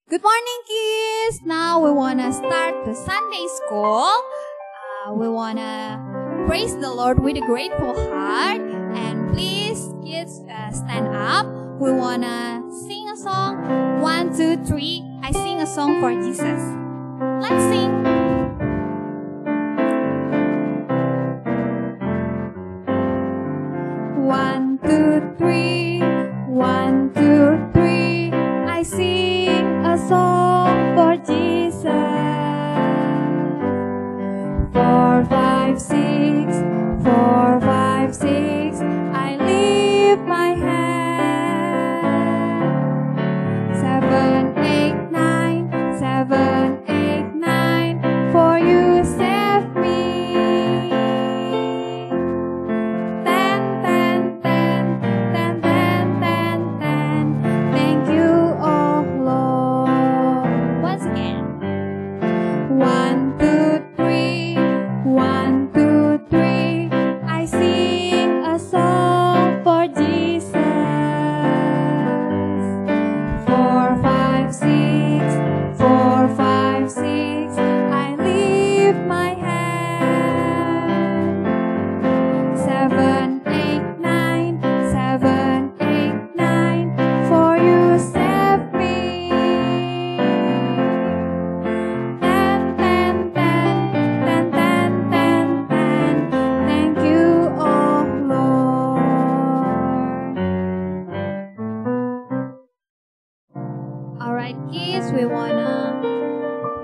Good morning, kids! Now we wanna start the Sunday school. We wanna praise the Lord with a grateful heart. And please, kids, stand up. We wanna sing a song. 1, 2, 3. I sing a song for Jesus. Let's sing. One, two, three. 1, 2, 3. I sing a song for Jesus. 4, 5, 6. 4, 5, 6. I lift my hand. 7, 8, 9. 7, 8, 9. For you save me. 10, 10, 10. 10, 10, 10, 10. Thank you, oh Lord. Once again. 1, 2, 3. 1, 2, 3. I sing a song for Jesus. 4, 5, 6. 4, 5, 6. I lift my hand. 7, 8, 9. 7, 8, 9. For you save me. 10, 10, 10. 10, 10, 10, 10. Thank you, oh Lord. Alright, kids, we wanna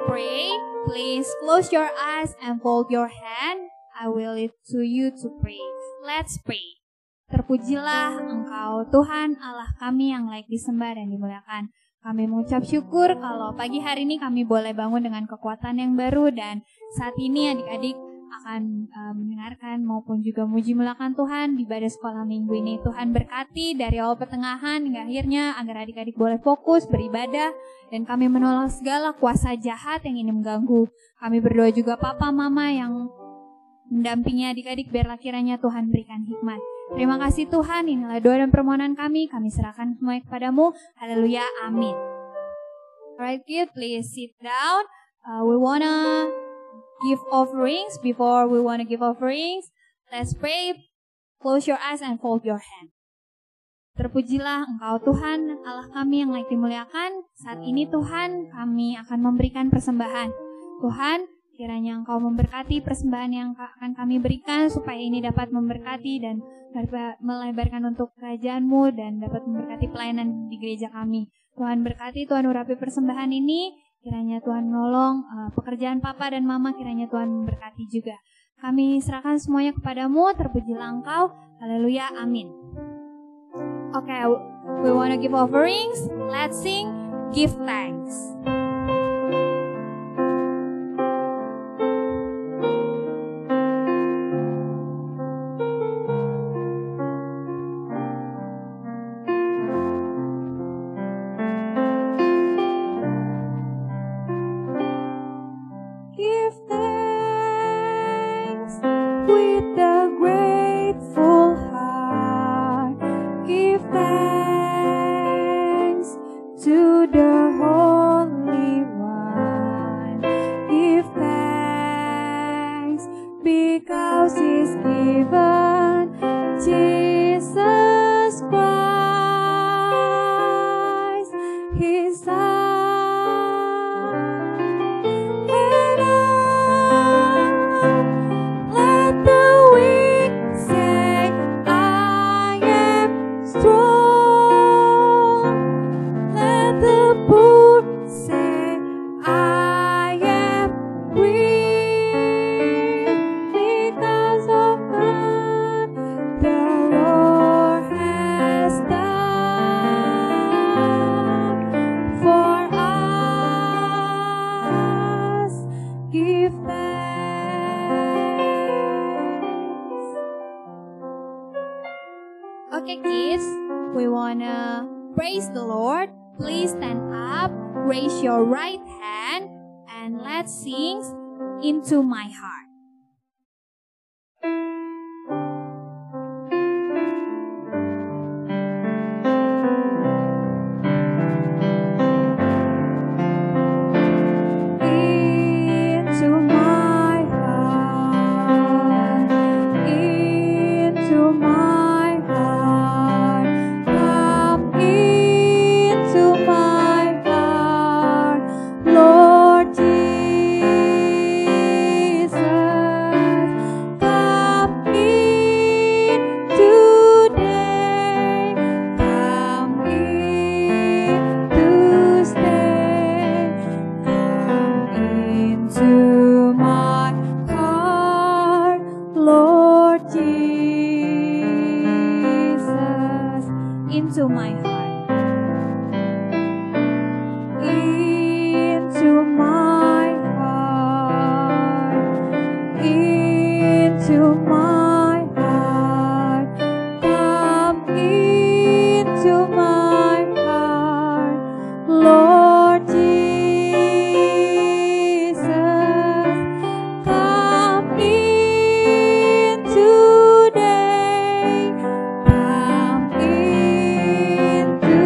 pray. Please close your eyes and fold your hand. I will lead to you to pray. Let's pray. Terpujilah Engkau Tuhan Allah kami yang layak disembah dan dimuliakan. Kami mengucap syukur kalau pagi hari ini kami boleh bangun dengan kekuatan yang baru dan saat ini adik-adik akan mendengarkan maupun juga muji muliakan Tuhan di ibadah sekolah minggu ini. Tuhan berkati dari awal pertengahan hingga akhirnya agar adik-adik boleh fokus beribadah dan kami menolak segala kuasa jahat yang ingin mengganggu. Kami berdoa juga papa mama yang mendampingi adik-adik biarlah kiranya Tuhan berikan hikmat. Terima kasih Tuhan, inilah doa dan permohonan kami serahkan semua kepadamu. Haleluya, amin. Alright kids, please sit down. We wanna give offerings. Before we wanna give offerings, let's pray. Close your eyes and fold your hand. Terpujilah Engkau Tuhan Allah kami yang layak dimuliakan. Saat ini Tuhan kami akan memberikan persembahan. Tuhan, kiranya Engkau memberkati persembahan yang akan kami berikan supaya ini dapat memberkati dan melebarkan untuk kerajaan-Mu dan dapat memberkati pelayanan di gereja kami. Tuhan berkati, Tuhan urapi persembahan ini. Kiranya Tuhan menolong pekerjaan Papa dan Mama, kiranya Tuhan memberkati juga. Kami serahkan semuanya kepadamu, terpujilah Engkau. Haleluya, amin. Okay, we want to give offerings. Let's sing, give thanks. Give thanks with a grateful heart. Give thanks to the Holy One. Give thanks because He's given Jesus Christ, His Son. Let the weak say, I am strong. Let the poor say, I am weak. Because of what the Lord has done for us. Give thanks. Okay kids, we wanna praise the Lord. Please stand up, raise your right hand, and let's sing Into My Heart. my heart, into my heart, come into my heart, Lord Jesus, come in today, come in to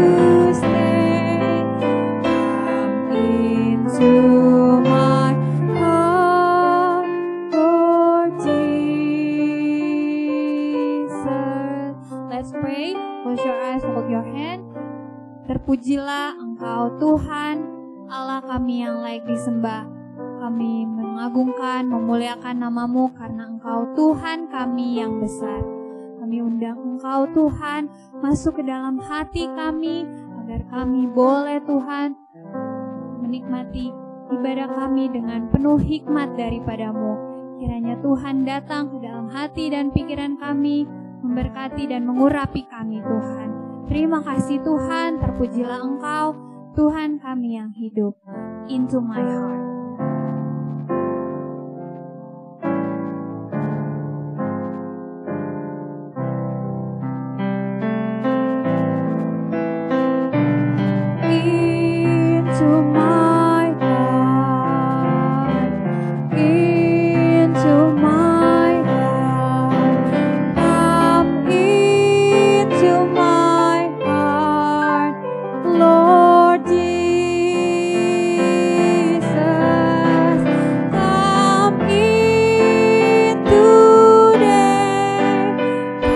stay, come into my heart, Lord Jesus. Let's pray. Close your eyes, hold your hand. Terpujilah Engkau Tuhan, Allah kami yang layak disembah. Kami mengagungkan, memuliakan nama-Mu karena Engkau Tuhan kami yang besar. Kami undang Engkau Tuhan masuk ke dalam hati kami, agar kami boleh Tuhan menikmati ibadah kami dengan penuh hikmat daripada-Mu. Kiranya Tuhan datang ke dalam hati dan pikiran kami, memberkati dan mengurapi kami Tuhan. Terima kasih Tuhan, terpujilah Engkau, Tuhan kami yang hidup. Into my heart. Into my heart, into my heart, come into my heart, Lord Jesus, come in today,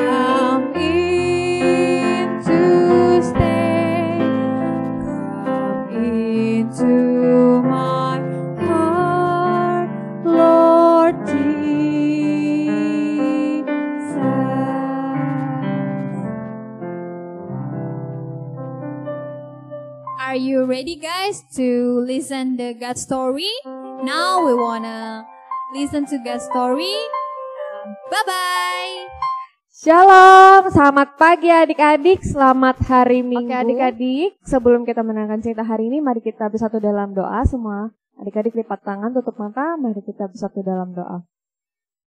come in to stay, come into my heart, Lord Jesus. Are you ready guys to listen the God story? Now we wanna listen to God story. Bye-bye. Shalom, selamat pagi adik-adik, selamat hari Minggu. Oke adik-adik, sebelum kita mendengarkan cerita hari ini, mari kita bersatu dalam doa semua. Adik-adik lipat tangan, tutup mata, mari kita bersatu dalam doa.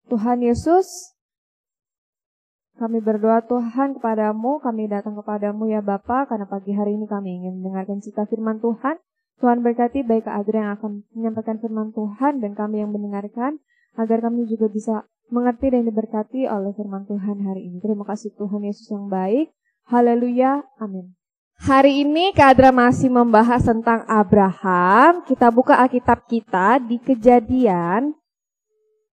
Tuhan Yesus, kami berdoa Tuhan kepadamu, kami datang kepadamu ya Bapa, karena pagi hari ini kami ingin mendengarkan cerita firman Tuhan. Tuhan berkati baik Kak Adri yang akan menyampaikan firman Tuhan dan kami yang mendengarkan, agar kami juga bisa mengerti dan diberkati oleh firman Tuhan hari ini. Terima kasih Tuhan Yesus yang baik. Haleluya, amin. Hari ini Kak Adra masih membahas tentang Abraham. Kita buka Alkitab kita di Kejadian.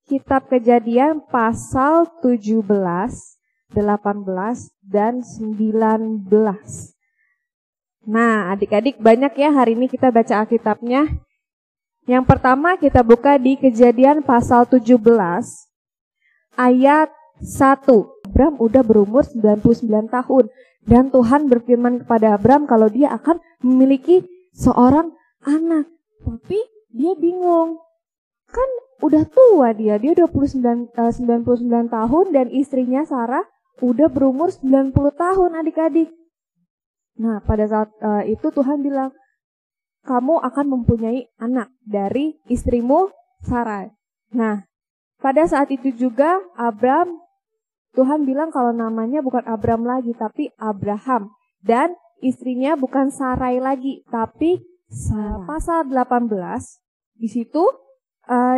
Kitab Kejadian pasal 17, 18, dan 19. Nah adik-adik banyak ya hari ini kita baca Alkitabnya. Yang pertama kita buka di Kejadian pasal 17. Ayat 1. Abraham udah berumur 99 tahun. Dan Tuhan berfirman kepada Abraham kalau dia akan memiliki seorang anak. Tapi dia bingung. Kan udah tua dia 99 tahun dan istrinya Sarah udah berumur 90 tahun adik-adik. Nah pada saat itu Tuhan bilang, kamu akan mempunyai anak dari istrimu Sarah. Nah pada saat itu juga Tuhan bilang kalau namanya bukan Abram lagi tapi Abraham. Dan istrinya bukan Sarai lagi tapi Sarah. Pasal 18 di situ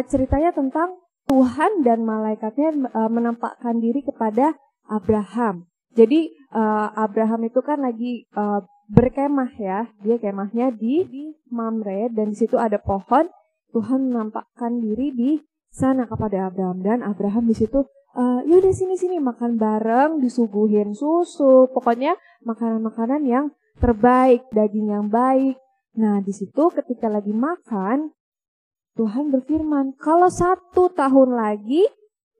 ceritanya tentang Tuhan dan malaikatnya menampakkan diri kepada Abraham. Jadi Abraham itu kan lagi berkemah ya. Dia kemahnya di Mamre dan di situ ada pohon. Tuhan menampakkan diri di sana kepada Abraham dan Abraham di situ yaudah sini makan bareng, disuguhin susu, pokoknya makanan-makanan yang terbaik, daging yang baik. Nah di situ ketika lagi makan Tuhan berfirman kalau 1 tahun lagi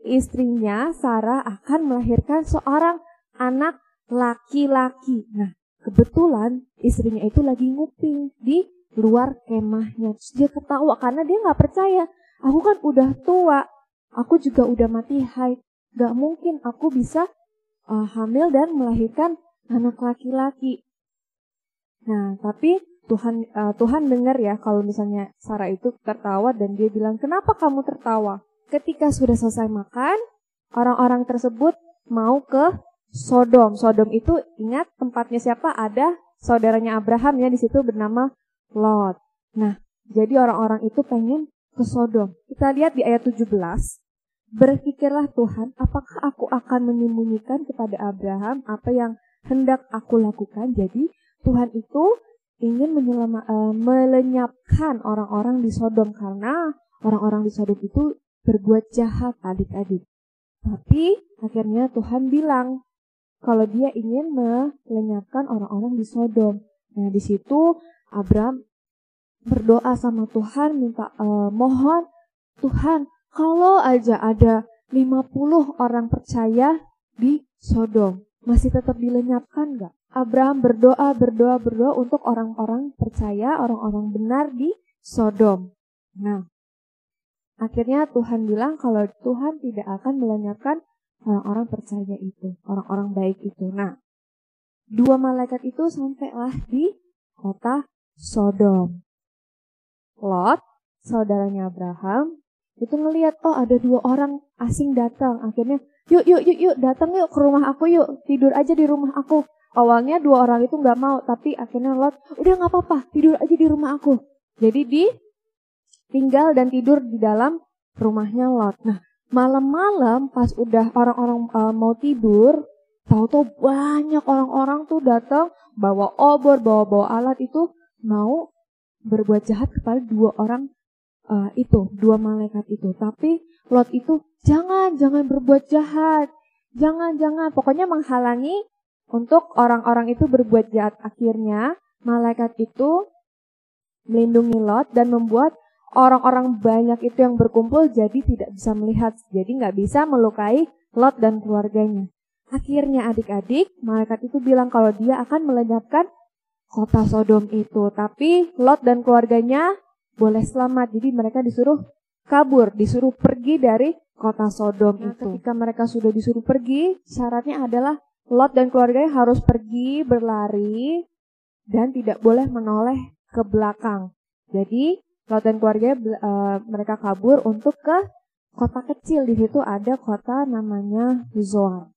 istrinya Sarah akan melahirkan seorang anak laki-laki. Nah kebetulan istrinya itu lagi nguping di luar kemahnya. Terus dia ketawa karena dia gak percaya. Aku kan udah tua, aku juga udah mati haid. Gak mungkin aku bisa hamil dan melahirkan anak laki-laki. Nah, tapi Tuhan dengar ya kalau misalnya Sarah itu tertawa dan dia bilang, "Kenapa kamu tertawa?" Ketika sudah selesai makan, orang-orang tersebut mau ke Sodom. Sodom itu ingat tempatnya siapa? Ada saudaranya Abraham ya di situ bernama Lot. Nah, jadi orang-orang itu pengen ke Sodom. Kita lihat di ayat 17. Berpikirlah Tuhan, apakah aku akan menyembunyikan kepada Abraham apa yang hendak aku lakukan? Jadi Tuhan itu ingin melenyapkan orang-orang di Sodom karena orang-orang di Sodom itu berbuat jahat adik-adik. Tapi akhirnya Tuhan bilang kalau dia ingin melenyapkan orang-orang di Sodom. Nah, di situ Abraham berdoa sama Tuhan, minta mohon, Tuhan, kalau aja ada 50 orang percaya di Sodom, masih tetap dilenyapkan nggak? Abraham berdoa untuk orang-orang percaya, orang-orang benar di Sodom. Nah, akhirnya Tuhan bilang kalau Tuhan tidak akan melenyapkan orang-orang percaya itu, orang-orang baik itu. Nah, 2 malaikat itu sampailah di kota Sodom. Lot, saudaranya Abraham, itu ngelihat, oh ada 2 orang asing datang. Akhirnya, yuk datang yuk ke rumah aku yuk, tidur aja di rumah aku. Awalnya 2 orang itu nggak mau, tapi akhirnya Lot, udah nggak apa-apa, tidur aja di rumah aku. Jadi tinggal dan tidur di dalam rumahnya Lot. Nah, malam-malam pas udah orang-orang mau tidur, tahu-tahu banyak orang-orang tuh datang bawa obor, bawa alat itu mau berbuat jahat kepada 2 orang 2 malaikat itu. Tapi Lot itu jangan berbuat jahat, jangan, pokoknya menghalangi untuk orang-orang itu berbuat jahat. Akhirnya malaikat itu melindungi Lot dan membuat orang-orang banyak itu yang berkumpul jadi tidak bisa melihat, jadi nggak bisa melukai Lot dan keluarganya. Akhirnya adik-adik, malaikat itu bilang kalau dia akan melenyapkan kota Sodom itu. Tapi Lot dan keluarganya boleh selamat, jadi mereka disuruh kabur, disuruh pergi dari kota Sodom itu. Ketika mereka sudah disuruh pergi, syaratnya adalah Lot dan keluarganya harus pergi berlari dan tidak boleh menoleh ke belakang. Jadi Lot dan keluarganya mereka kabur untuk ke kota kecil. Di situ ada kota namanya Zoar.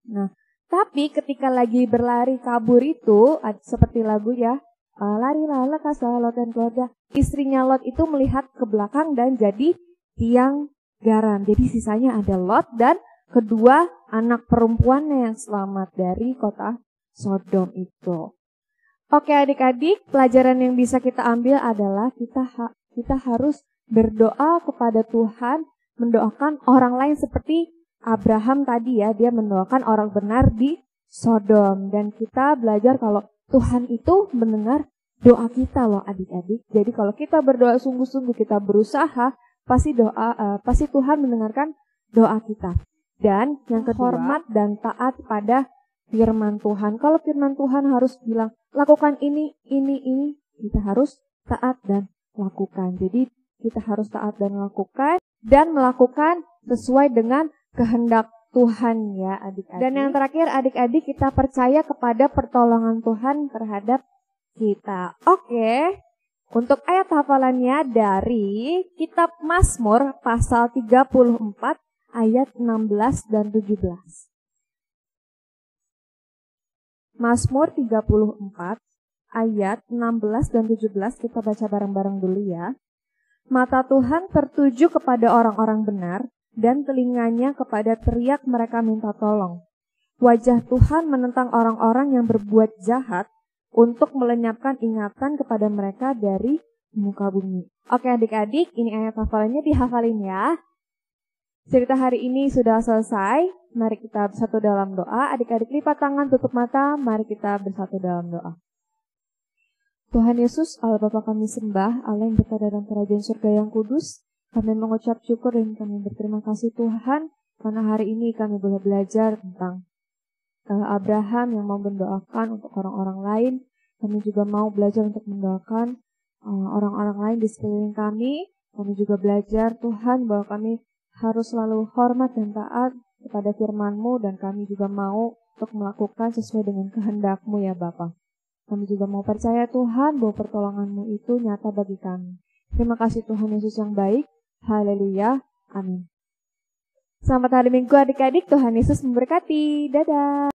Nah, tapi ketika lagi berlari kabur itu seperti lagu ya, larilah lekaslah Lot dan keluarga. Istrinya Lot itu melihat ke belakang dan jadi tiang garam. Jadi sisanya ada Lot dan kedua anak perempuannya yang selamat dari kota Sodom itu. Oke adik-adik, pelajaran yang bisa kita ambil adalah kita harus berdoa kepada Tuhan, mendoakan orang lain seperti Abraham tadi ya, dia mendoakan orang benar di Sodom. Dan kita belajar kalau Tuhan itu mendengar doa kita loh adik-adik. Jadi kalau kita berdoa sungguh-sungguh, kita berusaha, pasti Tuhan mendengarkan doa kita. Dan yang kedua, hormat dan taat pada firman Tuhan. Kalau firman Tuhan harus bilang, lakukan ini, kita harus taat dan lakukan. Jadi kita harus taat dan melakukan sesuai dengan kehendak Tuhan ya adik-adik. Dan yang terakhir adik-adik, kita percaya kepada pertolongan Tuhan terhadap kita. Oke, untuk ayat hafalannya dari kitab Mazmur pasal 34 ayat 16 dan 17. Mazmur 34 ayat 16 dan 17 kita baca bareng-bareng dulu ya. Mata Tuhan tertuju kepada orang-orang benar dan telinganya kepada teriak mereka minta tolong. Wajah Tuhan menentang orang-orang yang berbuat jahat untuk melenyapkan ingatan kepada mereka dari muka bumi. Oke adik-adik, ini ayat hafalannya dihafalin ya. Cerita hari ini sudah selesai. Mari kita bersatu dalam doa. Adik-adik lipat tangan, tutup mata. Mari kita bersatu dalam doa. Tuhan Yesus, Allah Bapa kami sembah, Allah yang berada dalam kerajaan surga yang kudus. Kami mengucap syukur dan kami berterima kasih Tuhan, karena hari ini kami boleh belajar tentang Abraham yang mau mendoakan untuk orang-orang lain. Kami juga mau belajar untuk mendoakan orang-orang lain di sekeliling kami. Kami juga belajar Tuhan bahwa kami harus selalu hormat dan taat kepada firman-Mu, dan kami juga mau untuk melakukan sesuai dengan kehendak-Mu ya Bapa. Kami juga mau percaya Tuhan bahwa pertolongan-Mu itu nyata bagi kami. Terima kasih Tuhan Yesus yang baik. Haleluya. Amin. Selamat hari Minggu adik-adik. Tuhan Yesus memberkati. Dadah.